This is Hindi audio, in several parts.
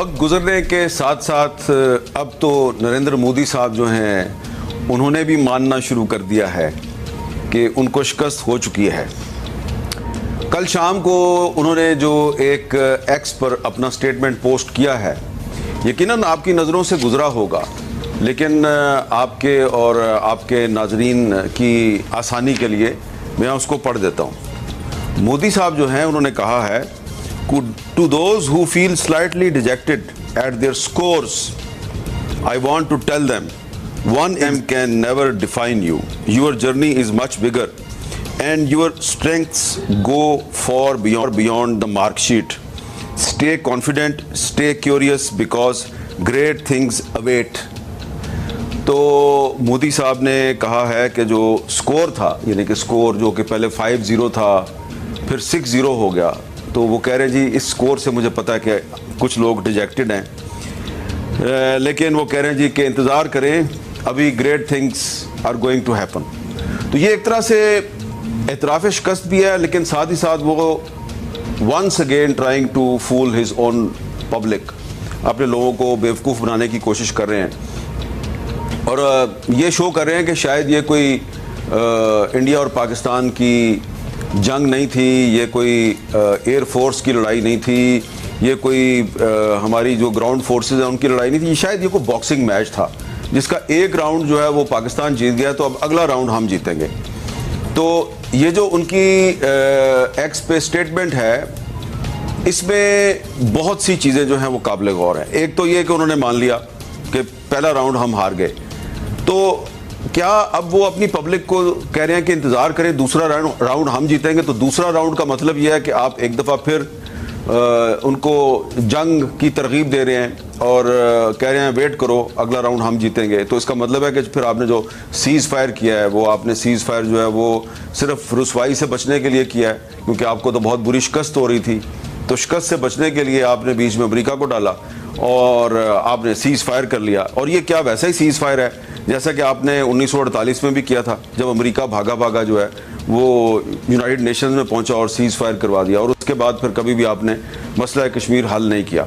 वक्त गुजरने के साथ साथ अब तो नरेंद्र मोदी साहब जो हैं उन्होंने भी मानना शुरू कर दिया है कि उनको शिकस्त हो चुकी है। कल शाम को उन्होंने जो एक एक्स पर अपना स्टेटमेंट पोस्ट किया है, यकीनन आपकी नज़रों से गुजरा होगा, लेकिन आपके और आपके नाजरीन की आसानी के लिए मैं उसको पढ़ देता हूँ। मोदी साहब जो हैं उन्होंने कहा है, To those who feel slightly dejected at their scores, I want to tell them, 1M can never define you. Your journey is much bigger, and your strengths go far beyond the mark sheet. Stay confident, stay curious, because great things await. तो मोदी साहब ने कहा है कि जो स्कोर था, यानी कि स्कोर जो कि पहले 5-0 था, फिर 6-0 हो गया, तो वो कह रहे हैं जी इस स्कोर से मुझे पता है कि कुछ लोग डिजेक्टेड हैं, लेकिन वो कह रहे हैं जी कि इंतज़ार करें, अभी great things are going to happen. तो ये एक तरह से एतराफ़ शिकस्त भी है, लेकिन साथ ही साथ वो once again trying to fool his own public, अपने लोगों को बेवकूफ़ बनाने की कोशिश कर रहे हैं और ये शो कर रहे हैं कि शायद ये कोई इंडिया और पाकिस्तान की जंग नहीं थी, ये कोई एयर फोर्स की लड़ाई नहीं थी, ये कोई हमारी जो ग्राउंड फोर्सेस हैं उनकी लड़ाई नहीं थी, शायद ये कोई बॉक्सिंग मैच था जिसका एक राउंड जो है वो पाकिस्तान जीत गया, तो अब अगला राउंड हम जीतेंगे। तो ये जो उनकी एक्स पे स्टेटमेंट है, इसमें बहुत सी चीज़ें जो हैं वो काबिल गौर हैं। एक तो ये कि उन्होंने मान लिया कि पहला राउंड हम हार गए, तो क्या अब वो अपनी पब्लिक को कह रहे हैं कि इंतज़ार करें, दूसरा राउंड हम जीतेंगे। तो दूसरा राउंड का मतलब यह है कि आप एक दफ़ा फिर उनको जंग की तरगीब दे रहे हैं और कह रहे हैं वेट करो, अगला राउंड हम जीतेंगे। तो इसका मतलब है कि फिर आपने जो सीज़ फायर किया है, वो आपने सीज़ फायर जो है वो सिर्फ रुसवाई से बचने के लिए किया है, क्योंकि आपको तो बहुत बुरी शिकस्त हो रही थी। तो शिकस्त से बचने के लिए आपने बीच में अमेरिका को डाला और आपने सीज़ फायर कर लिया। और ये क्या वैसा ही सीज़ फायर है जैसा कि आपने 1948 में भी किया था, जब अमेरिका भागा भागा जो है वो यूनाइटेड नेशंस में पहुंचा और सीज़ फायर करवा दिया, और उसके बाद फिर कभी भी आपने मसला कश्मीर हल नहीं किया।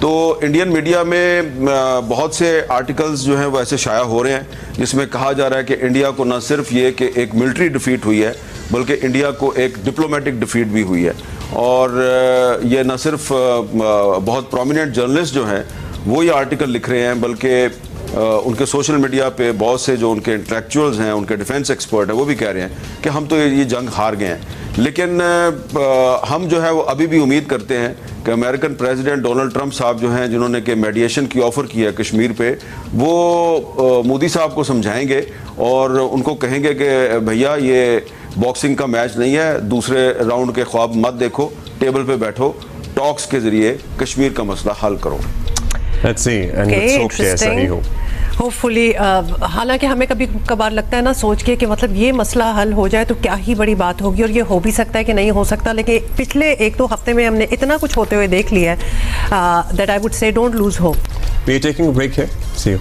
तो इंडियन मीडिया में बहुत से आर्टिकल्स जो हैं वो ऐसे शाया हो रहे हैं जिसमें कहा जा रहा है कि इंडिया को न सिर्फ ये कि एक मिलिट्री डिफीट हुई है, बल्कि इंडिया को एक डिप्लोमेटिक डिफीट भी हुई है। और ये न सिर्फ बहुत प्रोमिनेंट जर्नलिस्ट जो हैं वो ये आर्टिकल लिख रहे हैं, बल्कि उनके सोशल मीडिया पे बहुत से जो उनके इंटेलेक्चुअल्स हैं, उनके डिफेंस एक्सपर्ट हैं, वो भी कह रहे हैं कि हम तो ये जंग हार गए हैं। लेकिन हम जो है वो अभी भी उम्मीद करते हैं कि अमेरिकन प्रेसिडेंट डोनाल्ड ट्रंप साहब जो हैं, जिन्होंने कि मेडिएशन की ऑफ़र की है कश्मीर पे, वो मोदी साहब को समझाएंगे और उनको कहेंगे कि भैया ये बॉक्सिंग का मैच नहीं है, दूसरे राउंड के ख्वाब मत देखो, टेबल पे बैठो, टॉक्स के ज़रिए कश्मीर का मसला हल करो। Let's see, and let's hope कि ऐसा ही हो। होपफुली हालांकि हमें कभी कभार लगता है ना सोच के कि मतलब ये मसला हल हो जाए तो क्या ही बड़ी बात होगी, और ये हो भी सकता है कि नहीं हो सकता, लेकिन पिछले 1-2 हफ्ते में हमने इतना कुछ होते हुए देख लिया है that I would say don't lose hope. We are taking a break here. See you.